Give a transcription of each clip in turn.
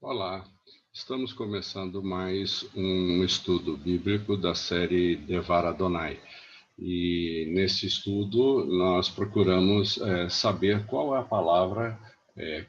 Olá, estamos começando mais um estudo bíblico da série Devar Adonai. E nesse estudo nós procuramos saber qual é a palavra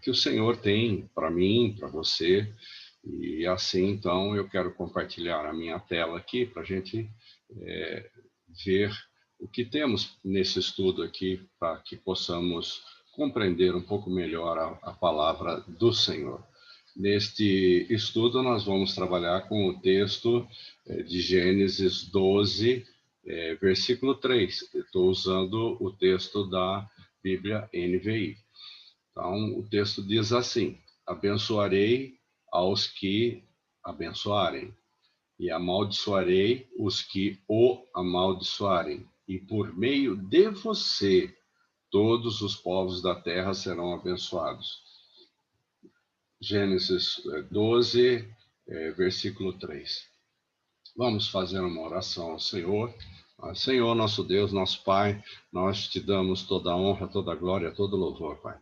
que o Senhor tem para mim, para você. E assim, então, eu quero compartilhar a minha tela aqui para a gente ver o que temos nesse estudo aqui, para que possamos compreender um pouco melhor a palavra do Senhor. Neste estudo, nós vamos trabalhar com o texto de Gênesis 12, versículo 3. Estou usando o texto da Bíblia NVI. Então, o texto diz assim: abençoarei aos que abençoarem, e amaldiçoarei os que o amaldiçoarem. E por meio de você, todos os povos da terra serão abençoados. Gênesis 12, versículo 3. Vamos fazer uma oração ao Senhor. Senhor, nosso Deus, nosso Pai, nós te damos toda a honra, toda a glória, todo o louvor, Pai.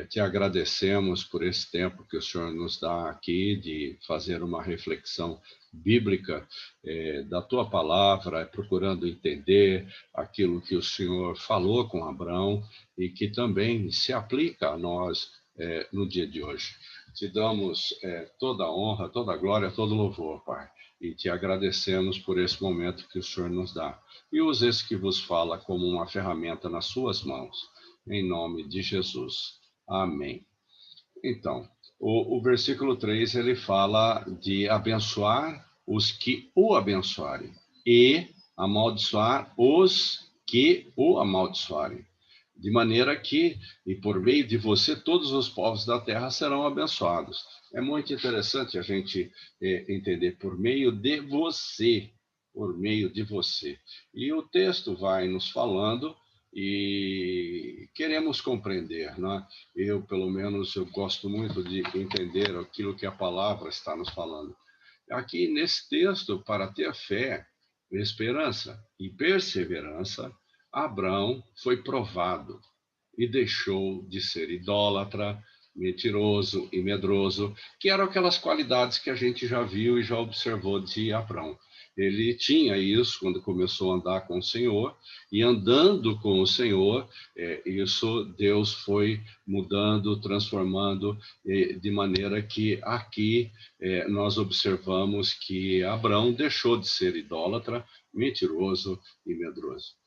Te agradecemos por esse tempo que o Senhor nos dá aqui de fazer uma reflexão bíblica da tua palavra, procurando entender aquilo que o Senhor falou com Abraão e que também se aplica a nós no dia de hoje. Te damos toda a honra, toda a glória, todo o louvor, Pai. E te agradecemos por esse momento que o Senhor nos dá. E use esse que vos fala como uma ferramenta nas suas mãos. Em nome de Jesus. Amém. Então, o versículo 3, ele fala de abençoar os que o abençoarem e amaldiçoar os que o amaldiçoarem. De maneira que, e por meio de você, todos os povos da terra serão abençoados. É muito interessante a gente entender por meio de você, por meio de você. E o texto vai nos falando e queremos compreender, né? Pelo menos, eu gosto muito de entender aquilo que a palavra está nos falando. Aqui nesse texto, para ter fé, esperança e perseverança, Abraão foi provado e deixou de ser idólatra, mentiroso e medroso, que eram aquelas qualidades que a gente já viu e já observou de Abraão. Ele tinha isso quando começou a andar com o Senhor, e andando com o Senhor, isso Deus foi mudando, transformando, de maneira que aqui nós observamos que Abraão deixou de ser idólatra, mentiroso e medroso.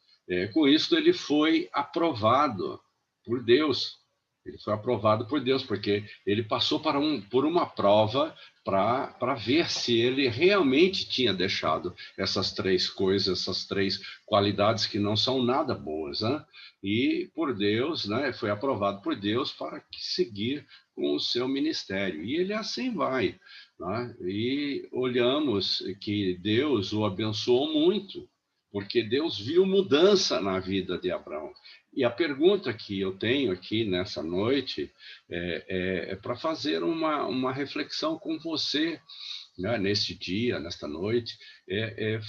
Com isso, ele foi aprovado por Deus. Ele foi aprovado por Deus, porque ele passou por uma prova para ver se ele realmente tinha deixado essas três coisas, essas três qualidades que não são nada boas, né? E por Deus, né, foi aprovado por Deus para seguir com o seu ministério. E ele assim vai, né? E olhamos que Deus o abençoou muito, porque Deus viu mudança na vida de Abraão. E a pergunta que eu tenho aqui nessa noite é para fazer uma reflexão com você, né, neste dia, nesta noite,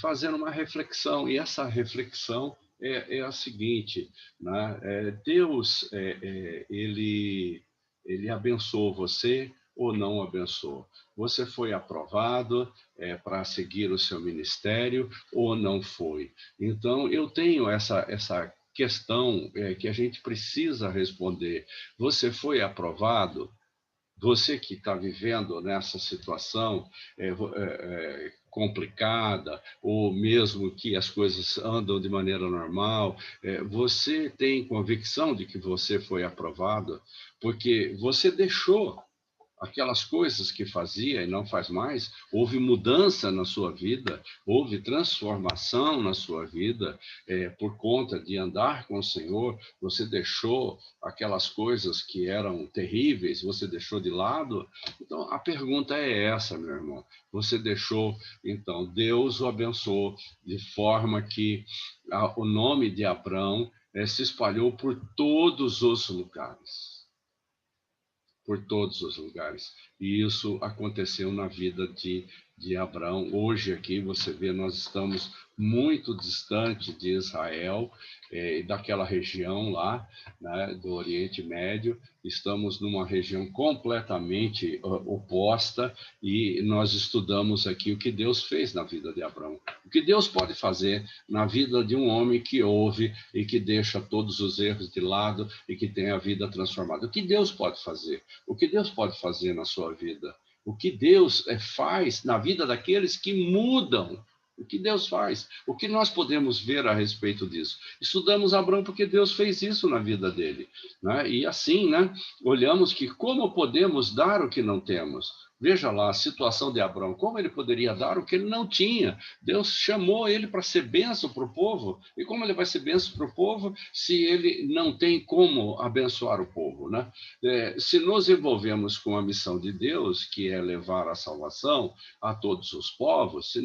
fazer uma reflexão. E essa reflexão é a seguinte, né? Deus, ele abençoou você ou não abençoou? Você foi aprovado para seguir o seu ministério ou não foi? Então, eu tenho essa questão que a gente precisa responder. Você foi aprovado? Você que está vivendo nessa situação complicada, ou mesmo que as coisas andam de maneira normal, você tem convicção de que você foi aprovado? Porque você deixou aquelas coisas que fazia e não faz mais, houve mudança na sua vida, houve transformação na sua vida, por conta de andar com o Senhor, você deixou aquelas coisas que eram terríveis, você deixou de lado? Então, a pergunta é essa, meu irmão. Você deixou, então, Deus o abençoou de forma que o nome de Abrão se espalhou por todos os lugares. Por todos os lugares. E isso aconteceu na vida de de Abrão. Hoje aqui você vê, nós estamos muito distante de Israel e daquela região lá, né, do Oriente Médio. Estamos numa região completamente oposta e nós estudamos aqui o que Deus fez na vida de Abrão. O que Deus pode fazer na vida de um homem que ouve e que deixa todos os erros de lado e que tem a vida transformada. O que Deus pode fazer? O que Deus pode fazer na sua vida? O que Deus faz na vida daqueles que mudam? O que Deus faz? O que nós podemos ver a respeito disso? Estudamos Abraão porque Deus fez isso na vida dele, né? E assim, né, olhamos que como podemos dar o que não temos? Veja lá a situação de Abraão, como ele poderia dar o que ele não tinha? Deus chamou ele para ser bênção para o povo, e como ele vai ser bênção para o povo se ele não tem como abençoar o povo, né? Se nos envolvemos com a missão de Deus, que é levar a salvação a todos os povos, se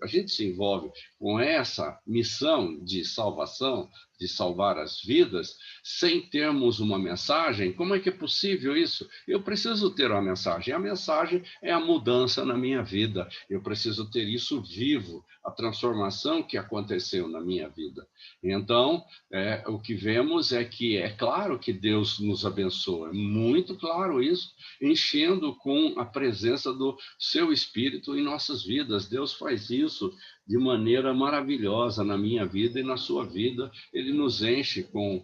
a gente se envolve com essa missão de salvação, de salvar as vidas, sem termos uma mensagem, como é que é possível isso? Eu preciso ter uma mensagem. A mensagem é a mudança na minha vida. Eu preciso ter isso vivo, a transformação que aconteceu na minha vida. Então, o que vemos é que é claro que Deus nos abençoa, é muito claro isso, enchendo com a presença do seu Espírito em nossas vidas. Deus faz isso de maneira maravilhosa na minha vida e na sua vida. Ele nos enche com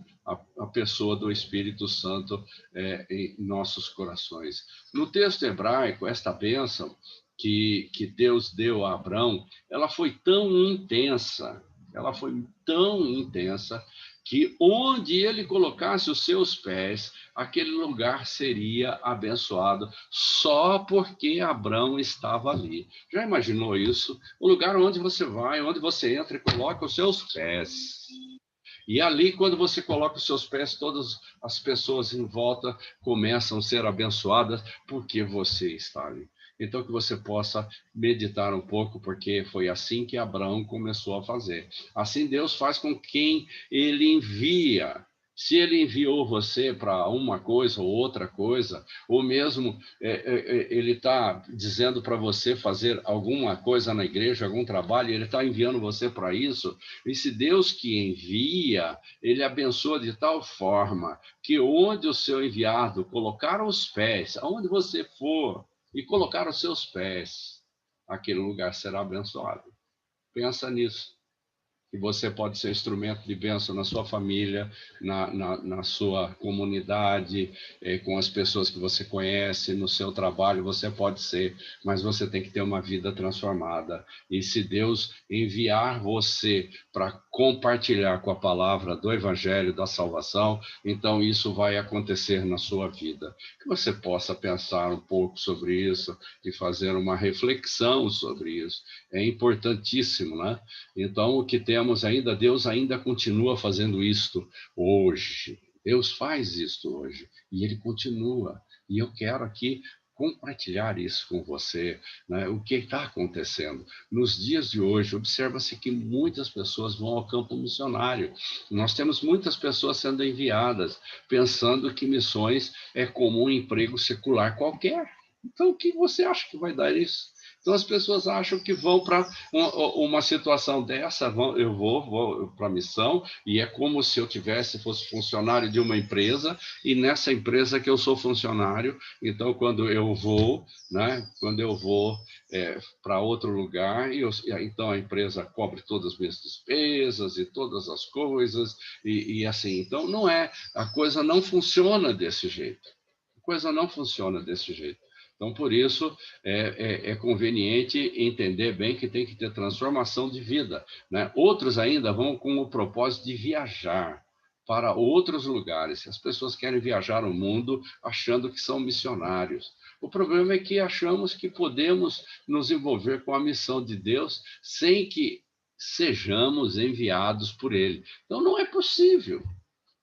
a pessoa do Espírito Santo em nossos corações. No texto hebraico, esta bênção que Deus deu a Abrão, ela foi tão intensa, que onde ele colocasse os seus pés, aquele lugar seria abençoado, só porque Abrão estava ali. Já imaginou isso? O lugar onde você vai, onde você entra e coloca os seus pés. E ali, quando você coloca os seus pés, todas as pessoas em volta começam a ser abençoadas porque você está ali. Então, que você possa meditar um pouco, porque foi assim que Abraão começou a fazer. Assim Deus faz com quem ele envia. Se ele enviou você para uma coisa ou outra coisa, ou mesmo ele está dizendo para você fazer alguma coisa na igreja, algum trabalho, ele está enviando você para isso, e se Deus que envia, ele abençoa de tal forma que onde o seu enviado colocar os pés, aonde você for, e colocar os seus pés, aquele lugar será abençoado. Pensa nisso. E você pode ser instrumento de bênção na sua família, na sua comunidade, com as pessoas que você conhece, no seu trabalho, você pode ser, mas você tem que ter uma vida transformada. E se Deus enviar você para compartilhar com a palavra do Evangelho, da salvação, então isso vai acontecer na sua vida. Que você possa pensar um pouco sobre isso e fazer uma reflexão sobre isso. É importantíssimo, né? Então, o que temos ainda, Deus ainda continua fazendo isto hoje. Deus faz isto hoje e Ele continua. E eu quero aqui compartilhar isso com você, né? O que está acontecendo. Nos dias de hoje, observa-se que muitas pessoas vão ao campo missionário. Nós temos muitas pessoas sendo enviadas, pensando que missões é como um emprego secular qualquer. Então, o que você acha que vai dar isso? Então, as pessoas acham que vão para uma situação dessa, eu vou para a missão, e é como se eu fosse funcionário de uma empresa, e nessa empresa que eu sou funcionário, então, quando eu vou, né, para outro lugar, então a empresa cobre todas as minhas despesas e todas as coisas, e assim, então a coisa não funciona desse jeito. A coisa não funciona desse jeito. Então, por isso, é conveniente entender bem que tem que ter transformação de vida, né? Outros ainda vão com o propósito de viajar para outros lugares. As pessoas querem viajar o mundo achando que são missionários. O problema é que achamos que podemos nos envolver com a missão de Deus sem que sejamos enviados por Ele. Então, não é possível.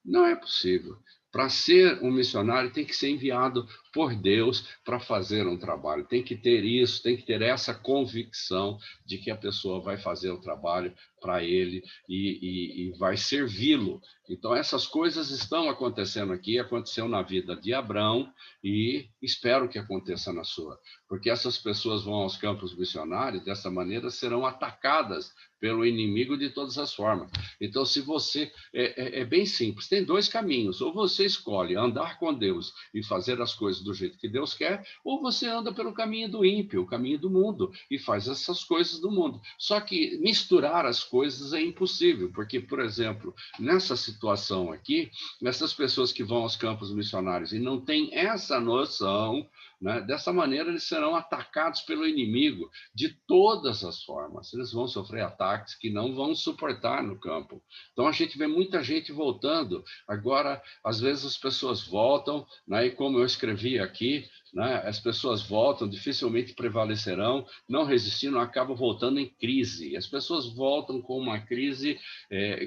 Não é possível. Para ser um missionário, tem que ser enviado por Deus para fazer um trabalho. Tem que ter isso, tem que ter essa convicção de que a pessoa vai fazer o trabalho para ele e vai servi-lo. Então, essas coisas estão acontecendo aqui, aconteceu na vida de Abrão e espero que aconteça na sua, porque essas pessoas vão aos campos missionários, dessa maneira serão atacadas pelo inimigo de todas as formas. Então, se você... É bem simples, tem dois caminhos, ou você escolhe andar com Deus e fazer as coisas do jeito que Deus quer, ou você anda pelo caminho do ímpio, o caminho do mundo, e faz essas coisas do mundo. Só que misturar as coisas é impossível, porque, por exemplo, nessa situação aqui, essas pessoas que vão aos campos missionários e não têm essa noção, né, dessa maneira eles serão atacados pelo inimigo de todas as formas. Eles vão sofrer ataques que não vão suportar no campo. Então a gente vê muita gente voltando. Agora, às vezes as pessoas voltam, né, e como eu escrevi aqui, né, as pessoas voltam, dificilmente prevalecerão, não resistindo, acabam voltando em crise. As pessoas voltam com uma crise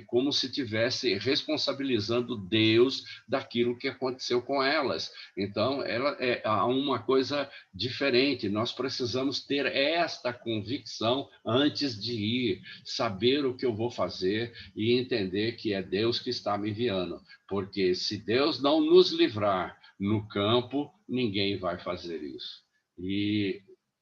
como se estivesse responsabilizando Deus daquilo que aconteceu com elas. Então, há uma coisa diferente. Nós precisamos ter esta convicção antes de ir, saber o que eu vou fazer e entender que é Deus que está me enviando. Porque se Deus não nos livrar no campo, ninguém vai fazer isso. E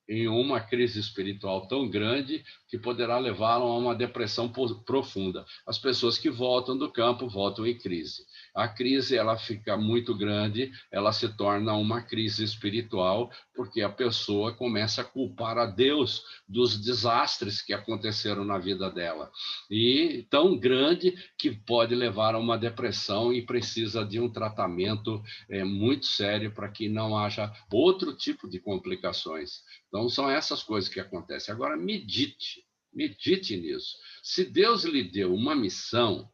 em uma crise espiritual tão grande que poderá levá-lo a uma depressão profunda. As pessoas que voltam do campo voltam em crise. A crise ela fica muito grande, ela se torna uma crise espiritual, porque a pessoa começa a culpar a Deus dos desastres que aconteceram na vida dela. E tão grande que pode levar a uma depressão e precisa de um tratamento muito sério para que não haja outro tipo de complicações. Então, são essas coisas que acontecem. Agora, medite nisso. Se Deus lhe deu uma missão,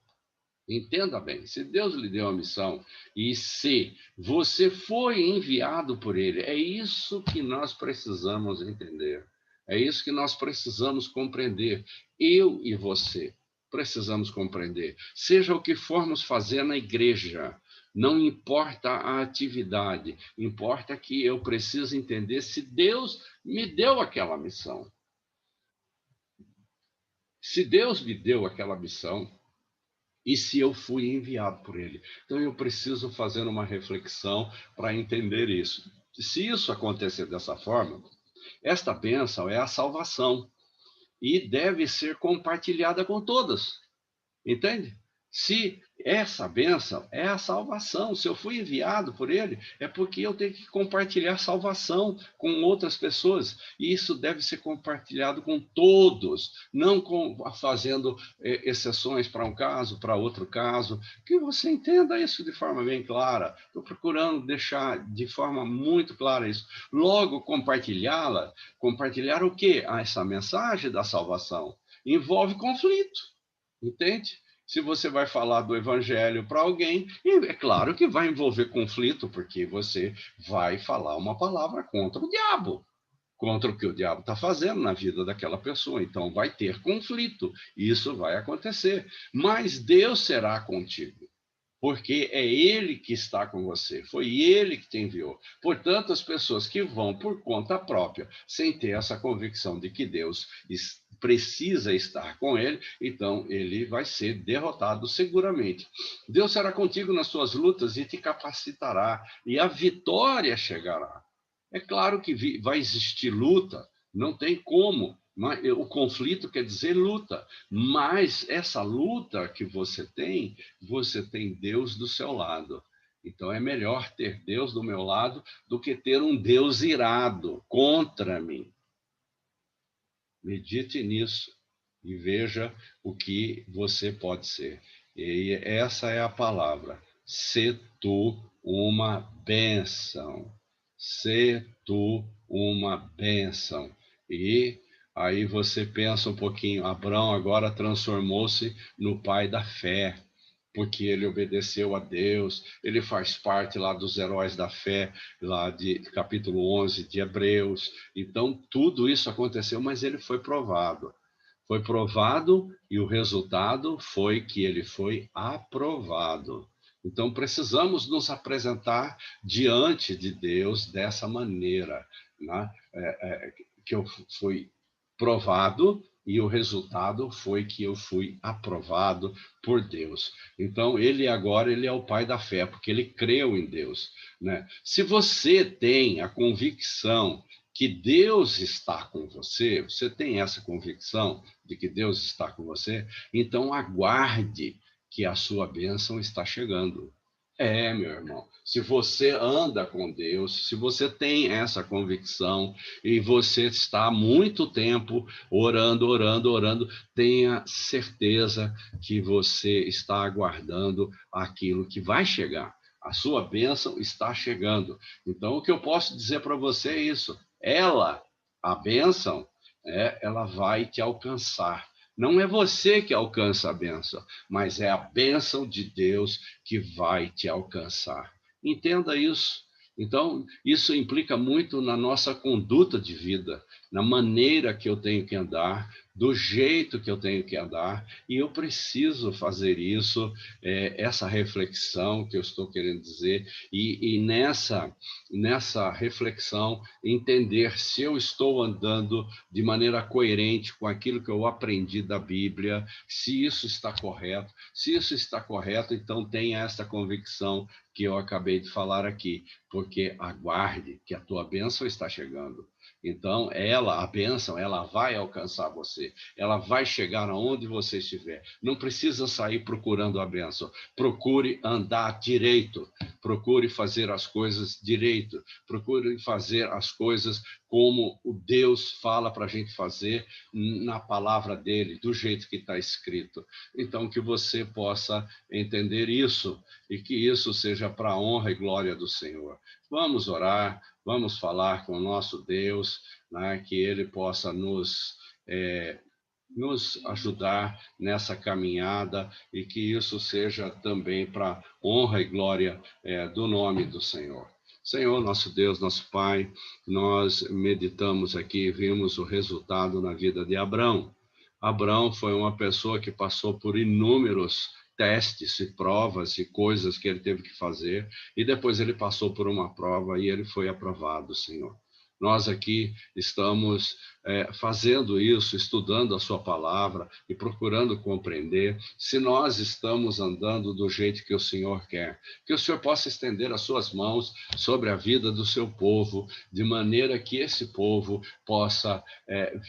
entenda bem, se Deus lhe deu uma missão e se você foi enviado por Ele, é isso que nós precisamos entender. É isso que nós precisamos compreender. Eu e você precisamos compreender. Seja o que formos fazer na igreja, não importa a atividade, importa que eu preciso entender se Deus me deu aquela missão. Se Deus me deu aquela missão, e se eu fui enviado por Ele. Então eu preciso fazer uma reflexão para entender isso. Se isso acontecer dessa forma, esta bênção é a salvação e deve ser compartilhada com todas. Entende? Se essa bênção é a salvação, se eu fui enviado por Ele, é porque eu tenho que compartilhar salvação com outras pessoas. E isso deve ser compartilhado com todos, não fazendo exceções para um caso, para outro caso. Que você entenda isso de forma bem clara. Estou procurando deixar de forma muito clara isso. Logo, compartilhá-la, compartilhar o quê? Essa mensagem da salvação envolve conflito. Entende? Se você vai falar do evangelho para alguém, é claro que vai envolver conflito, porque você vai falar uma palavra contra o diabo, contra o que o diabo está fazendo na vida daquela pessoa. Então vai ter conflito, isso vai acontecer. Mas Deus será contigo, porque é Ele que está com você, foi Ele que te enviou. Portanto, as pessoas que vão por conta própria, sem ter essa convicção de que Deus precisa estar com ele, então ele vai ser derrotado seguramente. Deus será contigo nas suas lutas e te capacitará, e a vitória chegará. É claro que vai existir luta, não tem como. O conflito quer dizer luta, mas essa luta que você tem Deus do seu lado. Então é melhor ter Deus do meu lado do que ter um Deus irado contra mim. Medite nisso e veja o que você pode ser. E essa é a palavra. Se tu uma bênção. Se tu uma bênção. E aí você pensa um pouquinho, Abrão agora transformou-se no pai da fé, porque ele obedeceu a Deus, ele faz parte lá dos heróis da fé, lá de capítulo 11 de Hebreus. Então, tudo isso aconteceu, mas ele foi provado. Foi provado e o resultado foi que ele foi aprovado. Então, precisamos nos apresentar diante de Deus dessa maneira, né? Que eu fui provado e o resultado foi que eu fui aprovado por Deus. Então, ele é o pai da fé, porque ele creu em Deus, né? Se você tem a convicção que Deus está com você, você tem essa convicção de que Deus está com você, então aguarde que a sua bênção está chegando. Meu irmão, se você anda com Deus, se você tem essa convicção e você está há muito tempo orando, orando, orando, tenha certeza que você está aguardando aquilo que vai chegar. A sua bênção está chegando. Então, o que eu posso dizer para você é isso. A bênção, ela vai te alcançar. Não é você que alcança a bênção, mas é a bênção de Deus que vai te alcançar. Entenda isso. Então, isso implica muito na nossa conduta de vida, na maneira que eu tenho que andar, do jeito que eu tenho que andar, e eu preciso fazer isso, essa reflexão que eu estou querendo dizer, e nessa reflexão, entender se eu estou andando de maneira coerente com aquilo que eu aprendi da Bíblia, se isso está correto. Se isso está correto, então tenha essa convicção que eu acabei de falar aqui, porque aguarde que a tua bênção está chegando. Então, a bênção, ela vai alcançar você, ela vai chegar aonde você estiver. Não precisa sair procurando a bênção, procure andar direito, procure fazer as coisas direito, procure fazer as coisas como o Deus fala para a gente fazer na palavra dele, do jeito que está escrito. Então, que você possa entender isso e que isso seja para a honra e glória do Senhor. Vamos orar, vamos falar com o nosso Deus, né, que ele possa nos ajudar nessa caminhada e que isso seja também para honra e glória do nome do Senhor. Senhor, nosso Deus, nosso Pai, nós meditamos aqui e vimos o resultado na vida de Abrão. Abrão foi uma pessoa que passou por inúmeros testes e provas e coisas que ele teve que fazer, e depois ele passou por uma prova e ele foi aprovado, Senhor. Nós aqui estamos fazendo isso, estudando a sua palavra e procurando compreender se nós estamos andando do jeito que o Senhor quer. Que o Senhor possa estender as suas mãos sobre a vida do seu povo, de maneira que esse povo possa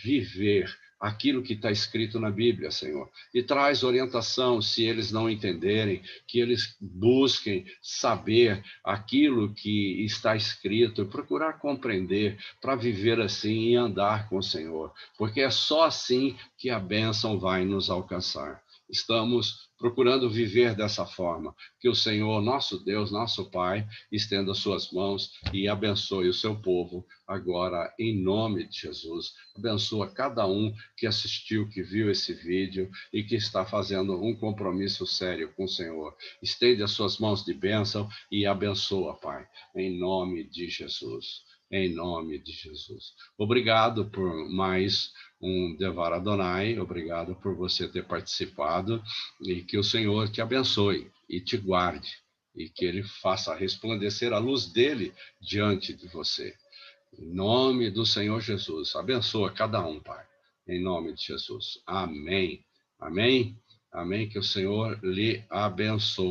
viver aquilo que está escrito na Bíblia, Senhor. E traz orientação, se eles não entenderem, que eles busquem saber aquilo que está escrito, procurar compreender, para viver assim e andar com o Senhor. Porque é só assim que a bênção vai nos alcançar. Estamos procurando viver dessa forma. Que o Senhor, nosso Deus, nosso Pai, estenda suas mãos e abençoe o seu povo agora, em nome de Jesus. Abençoa cada um que assistiu, que viu esse vídeo e que está fazendo um compromisso sério com o Senhor. Estende as suas mãos de bênção e abençoa, Pai, em nome de Jesus. Em nome de Jesus. Obrigado por mais um Devar Adonai, obrigado por você ter participado e que o Senhor te abençoe e te guarde e que ele faça resplandecer a luz dele diante de você. Em nome do Senhor Jesus, abençoa cada um, Pai. Em nome de Jesus. Amém. Amém. Amém. Que o Senhor lhe abençoe.